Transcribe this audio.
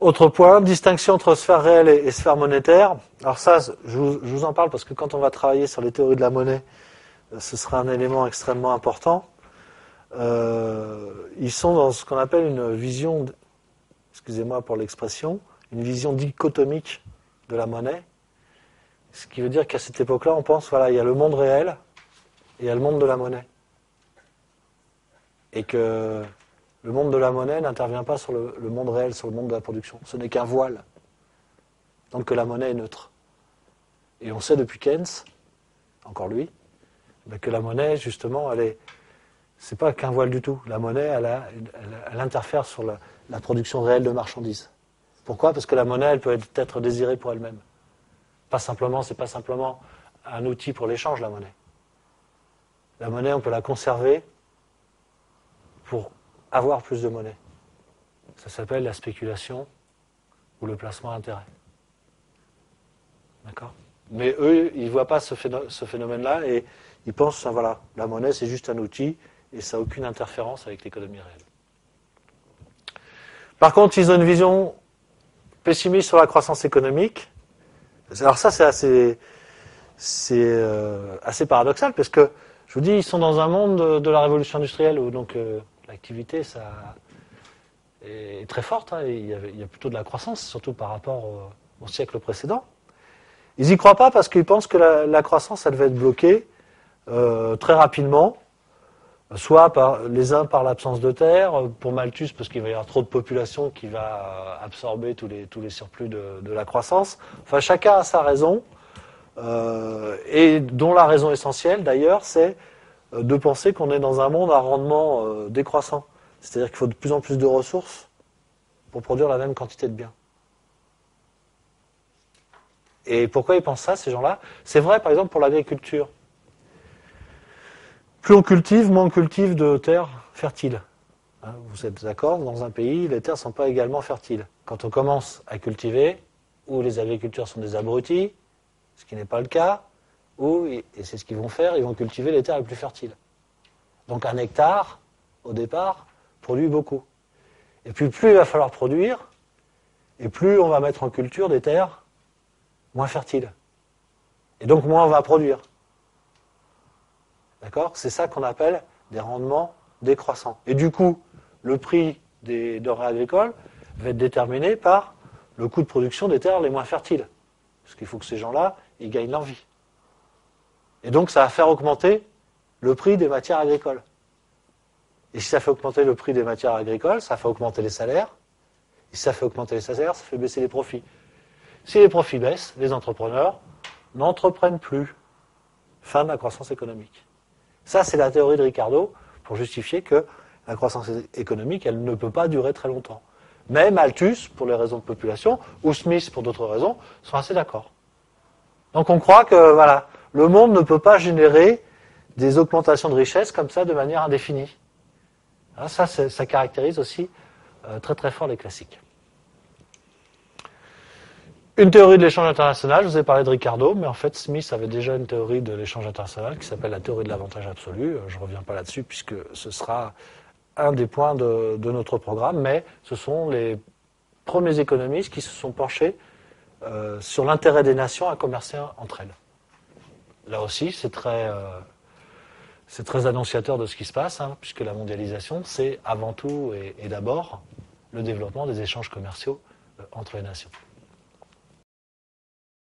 Autre point, distinction entre sphère réelle et sphère monétaire. Alors ça, je vous en parle parce que quand on va travailler sur les théories de la monnaie, ce sera un élément extrêmement important. Ils sont dans ce qu'on appelle une vision, excusez-moi pour l'expression, une vision dichotomique de la monnaie. Ce qui veut dire qu'à cette époque-là, on pense, voilà, il y a le monde réel et il y a le monde de la monnaie. Et que le monde de la monnaie n'intervient pas sur le monde réel, sur le monde de la production. Ce n'est qu'un voile. Donc que la monnaie est neutre. Et on sait depuis Keynes, encore lui, que la monnaie, justement, c'est pas qu'un voile du tout. La monnaie, elle interfère sur la production réelle de marchandises. Pourquoi ? Parce que la monnaie, elle peut être désirée pour elle-même. C'est pas simplement un outil pour l'échange, la monnaie. La monnaie, on peut la conserver pour avoir plus de monnaie. Ça s'appelle la spéculation ou le placement à intérêt. D'accord ? Mais eux, ils ne voient pas ce phénomène-là et ils pensent, voilà, la monnaie, c'est juste un outil et ça n'a aucune interférence avec l'économie réelle. Par contre, ils ont une vision pessimiste sur la croissance économique. Alors ça, c'est assez paradoxal parce que, je vous dis, ils sont dans un monde de la révolution industrielle où donc l'activité ça est très forte. Hein, il y a plutôt de la croissance, surtout par rapport au siècle précédent. Ils n'y croient pas parce qu'ils pensent que la croissance, elle va être bloquée très rapidement, soit les uns par l'absence de terre, pour Malthus parce qu'il va y avoir trop de population qui va absorber tous les surplus de la croissance. Enfin, chacun a sa raison, et dont la raison essentielle, d'ailleurs, c'est de penser qu'on est dans un monde à rendement décroissant. C'est-à-dire qu'il faut de plus en plus de ressources pour produire la même quantité de biens. Et pourquoi ils pensent ça, ces gens-là ? C'est vrai, par exemple, pour l'agriculture. Plus on cultive, moins on cultive de terres fertiles. Hein, vous êtes d'accord ? Dans un pays, les terres ne sont pas également fertiles. Quand on commence à cultiver, ou les agriculteurs sont des abrutis, ce qui n'est pas le cas, ou, et c'est ce qu'ils vont faire, ils vont cultiver les terres les plus fertiles. Donc un hectare, au départ, produit beaucoup. Et puis plus il va falloir produire, et plus on va mettre en culture des terres moins fertiles. Et donc moins on va produire. D'accord ? C'est ça qu'on appelle des rendements décroissants. Et du coup, le prix des denrées agricoles va être déterminé par le coût de production des terres les moins fertiles. Parce qu'il faut que ces gens-là, ils gagnent leur vie. Et donc ça va faire augmenter le prix des matières agricoles. Et si ça fait augmenter le prix des matières agricoles, ça fait augmenter les salaires. Et si ça fait augmenter les salaires, ça fait baisser les profits. Si les profits baissent, les entrepreneurs n'entreprennent plus. Fin de la croissance économique. Ça, c'est la théorie de Ricardo pour justifier que la croissance économique, elle ne peut pas durer très longtemps. Mais Malthus, pour les raisons de population, ou Smith, pour d'autres raisons, sont assez d'accord. Donc on croit que voilà, le monde ne peut pas générer des augmentations de richesse comme ça de manière indéfinie. Alors ça caractérise aussi très très fort les classiques. Une théorie de l'échange international, je vous ai parlé de Ricardo, mais en fait Smith avait déjà une théorie de l'échange international qui s'appelle la théorie de l'avantage absolu. Je ne reviens pas là-dessus puisque ce sera un des points de notre programme, mais ce sont les premiers économistes qui se sont penchés sur l'intérêt des nations à commercer entre elles. Là aussi, c'est très annonciateur de ce qui se passe, hein, puisque la mondialisation, c'est avant tout et d'abord le développement des échanges commerciaux entre les nations.